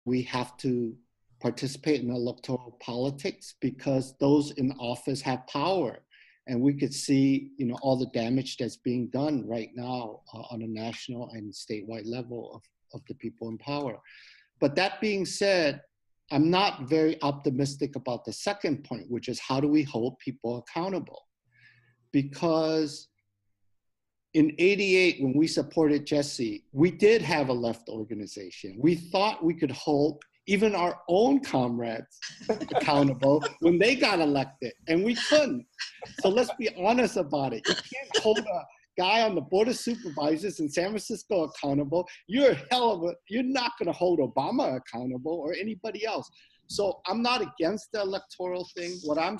we have to participate in electoral politics because those in office have power. And we could see, all the damage that's being done right now on a national and statewide level of the people in power. But that being said, I'm not very optimistic about the second point, which is how do we hold people accountable? Because in '88, when we supported Jesse, we did have a left organization. We thought we could hold even our own comrades accountable when they got elected, and we couldn't. So let's be honest about it. You can't hold a guy on the Board of Supervisors in San Francisco accountable. You're not gonna hold Obama accountable or anybody else. So I'm not against the electoral thing. What I'm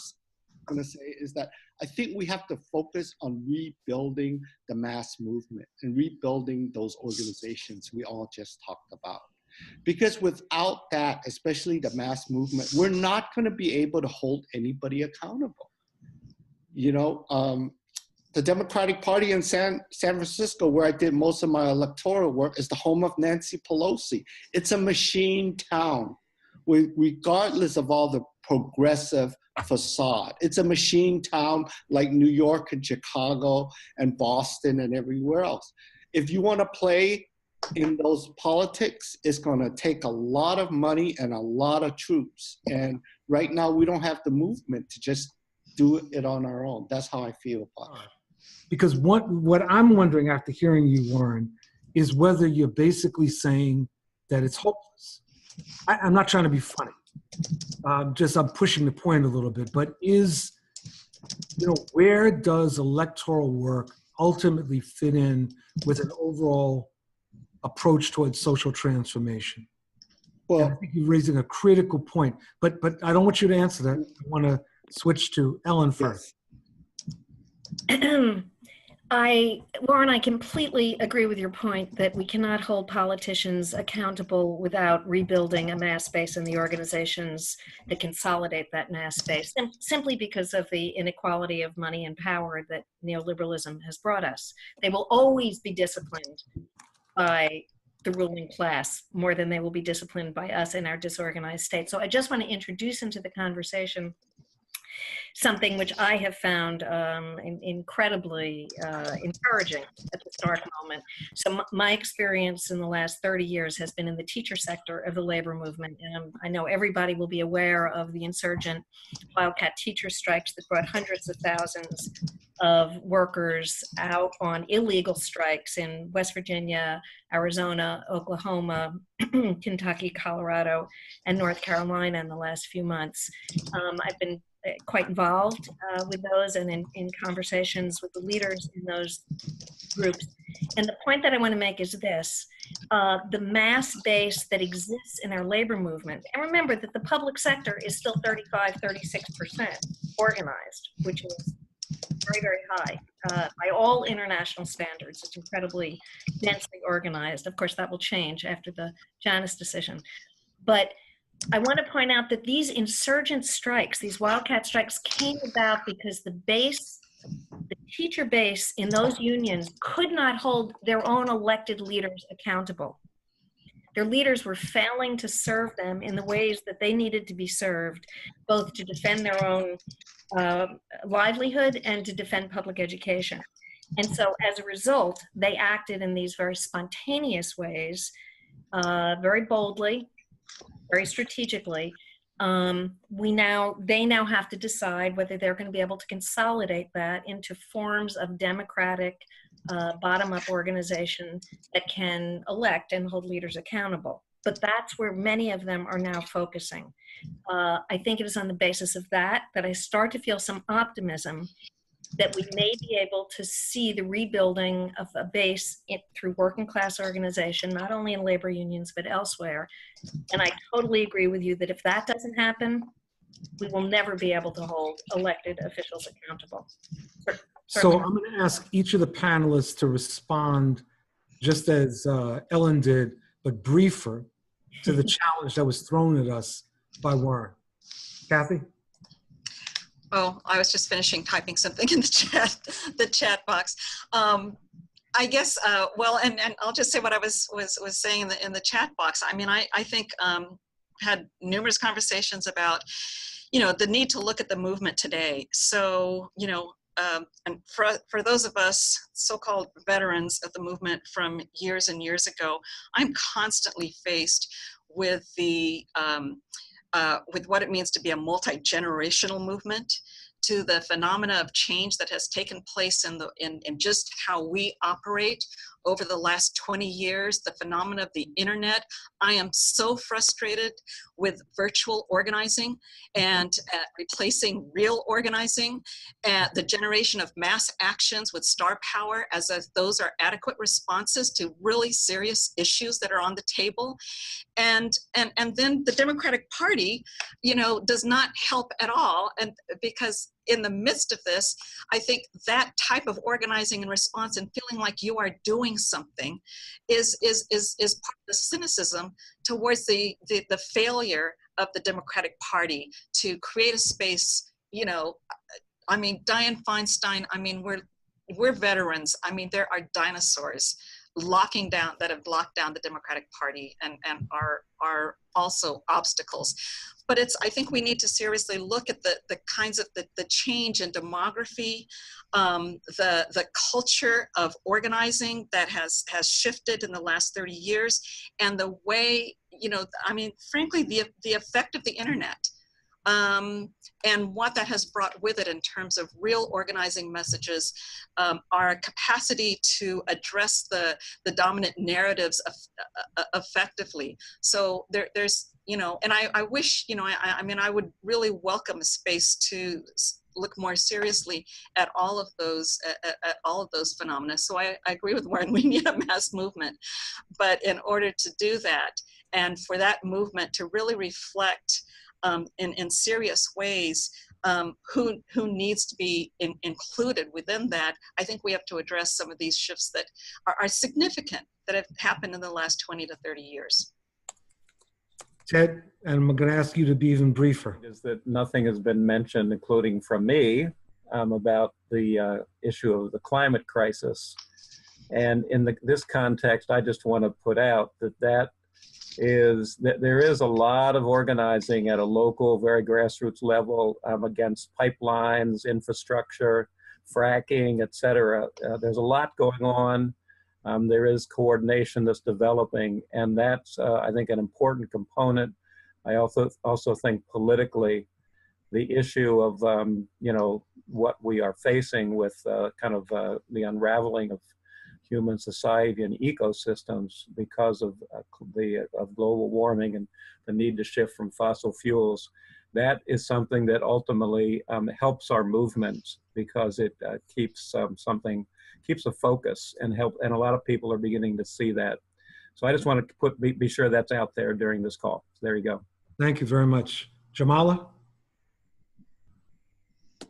gonna say is that I think we have to focus on rebuilding the mass movement and rebuilding those organizations we all just talked about. Because without that, especially the mass movement, we're not going to be able to hold anybody accountable. The Democratic Party in San Francisco, where I did most of my electoral work, is the home of Nancy Pelosi. It's a machine town, regardless of all the progressive facade. It's a machine town like New York and Chicago and Boston and everywhere else. If you want to play in those politics, it's going to take a lot of money and a lot of troops. And right now, we don't have the movement to just do it on our own. That's how I feel about it. Because what I'm wondering after hearing you, Warren, is whether you're basically saying that it's hopeless. I'm not trying to be funny. I'm pushing the point a little bit. But where does electoral work ultimately fit in with an overall approach towards social transformation? Well, and I think you're raising a critical point, but I don't want you to answer that. I want to switch to Ellen first. Warren, I completely agree with your point that we cannot hold politicians accountable without rebuilding a mass base in the organizations that consolidate that mass base, simply because of the inequality of money and power that neoliberalism has brought us. They will always be disciplined by the ruling class more than they will be disciplined by us in our disorganized state. So I just want to introduce into the conversation something which I have found incredibly encouraging at the start moment. So my experience in the last 30 years has been in the teacher sector of the labor movement. And I know everybody will be aware of the insurgent wildcat teacher strikes that brought hundreds of thousands of workers out on illegal strikes in West Virginia, Arizona, Oklahoma, Kentucky, Colorado, and North Carolina in the last few months. I've been quite involved with those and in conversations with the leaders in those groups. And the point that I want to make is this, the mass base that exists in our labor movement, and remember that the public sector is still 35–36% organized, which is very, very high by all international standards. It's incredibly densely organized. Of course, that will change after the Janus decision. But I want to point out that these insurgent strikes, these wildcat strikes, came about because the teacher base in those unions could not hold their own elected leaders accountable. Their leaders were failing to serve them in the ways that they needed to be served, both to defend their own livelihood and to defend public education. And so as a result, they acted in these very spontaneous ways, very boldly, very strategically. They now have to decide whether they're going to be able to consolidate that into forms of democratic bottom-up organization that can elect and hold leaders accountable. But that's where many of them are now focusing. I think it is on the basis of that I start to feel some optimism that we may be able to see the rebuilding of a base through working class organization, not only in labor unions, but elsewhere. And I totally agree with you that if that doesn't happen, we will never be able to hold elected officials accountable. So I'm going to ask each of the panelists to respond just as Ellen did, but briefer, to the challenge that was thrown at us by Warren. Kathy? Oh, I was just finishing typing something in the chat box. I guess, well, and I'll just say what I was saying in the chat box. I mean, I think had numerous conversations about, you know, the need to look at the movement today. So, you know, and for those of us so-called veterans of the movement from years and years ago, I'm constantly faced with the with what it means to be a multi-generational movement, to the phenomena of change that has taken place in just how we operate over the last 20 years, the phenomena of the internet. I am so frustrated with virtual organizing and replacing real organizing, the generation of mass actions with star power as if those are adequate responses to really serious issues that are on the table. And then the Democratic Party, you know, does not help at all. And because in the midst of this, I think that type of organizing and response and feeling like you are doing something is part of the cynicism towards the failure of the Democratic Party to create a space. You know, I mean, Dianne Feinstein, I mean, we're veterans. I mean, there are dinosaurs that have locked down the Democratic Party and are also obstacles. But I think we need to seriously look at the kinds of the change in demography, the culture of organizing that has shifted in the last 30 years, and the way, you know, I mean, frankly, the effect of the internet. And what that has brought with it in terms of real organizing messages, our capacity to address the dominant narratives effectively. So there's, you know, and I wish, you know, I mean, I would really welcome a space to look more seriously at all of those phenomena. So I agree with Warren, we need a mass movement. But in order to do that, and for that movement to really reflect in serious ways who needs to be included within that, I think we have to address some of these shifts that are significant, that have happened in the last 20 to 30 years. Ted, and I'm going to ask you to be even briefer. Is that nothing has been mentioned, including from me, about the issue of the climate crisis. And in this context, I just want to put out that there is a lot of organizing at a local, very grassroots level against pipelines, infrastructure, fracking, et cetera. There's a lot going on. There is coordination that's developing, and that's, I think, an important component. I also think politically, the issue of, you know, what we are facing with kind of the unraveling of human society and ecosystems because of global warming and the need to shift from fossil fuels. That is something that ultimately helps our movements, because it keeps a focus and a lot of people are beginning to see that. So I just want to be sure that's out there during this call. So there you go. Thank you very much. Jamala?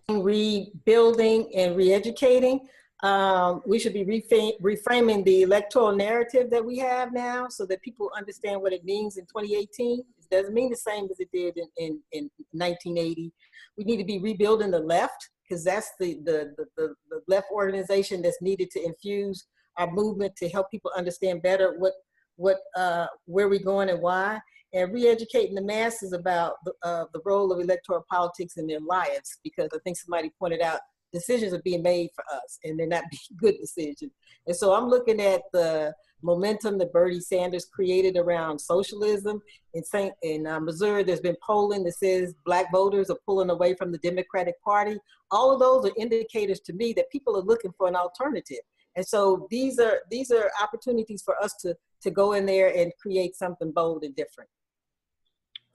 Rebuilding and re-educating. We should be reframing the electoral narrative that we have now so that people understand what it means in 2018. It doesn't mean the same as it did in 1980. We need to be rebuilding the left, because that's the left organization that's needed to infuse our movement to help people understand better where we're going and why, and re-educating the masses about the role of electoral politics in their lives, because I think somebody pointed out decisions are being made for us and they're not being good decisions. And so I'm looking at the momentum that Bernie Sanders created around socialism. In Missouri, there's been polling that says Black voters are pulling away from the Democratic Party. All of those are indicators to me that people are looking for an alternative. And so these are opportunities for us to go in there and create something bold and different.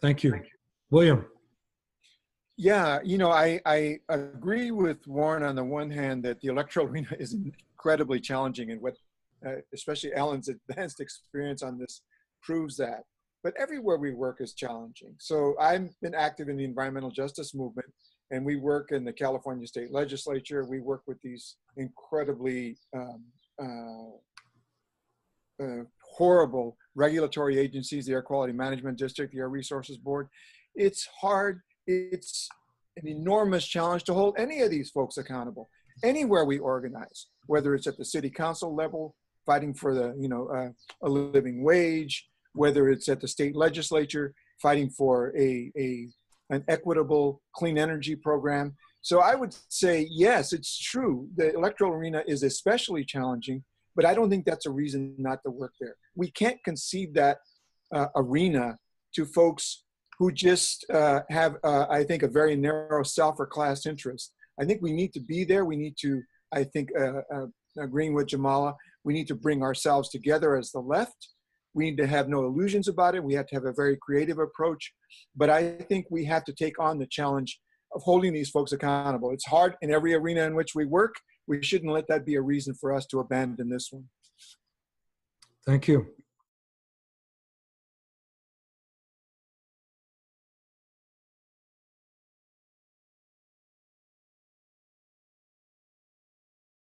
Thank you. William. Yeah, you know, I agree with Warren on the one hand that the electoral arena is incredibly challenging, and what especially Alan's advanced experience on this proves that. But everywhere we work is challenging. So I've been active in the environmental justice movement, and we work in the California State Legislature. We work with these incredibly horrible regulatory agencies, the Air Quality Management District, the Air Resources Board. It's hard. It's an enormous challenge to hold any of these folks accountable. anywhere we organize, whether it's at the city council level, fighting for the, a living wage, whether it's at the state legislature, fighting for an equitable clean energy program. So I would say, yes, it's true. The electoral arena is especially challenging, but I don't think that's a reason not to work there. We can't concede that arena to folks who just have, I think, a very narrow self or class interest. I think we need to be there. We need to, I think, agreeing with Jamala, we need to bring ourselves together as the left. We need to have no illusions about it. We have to have a very creative approach. But I think we have to take on the challenge of holding these folks accountable. It's hard in every arena in which we work. We shouldn't let that be a reason for us to abandon this one. Thank you.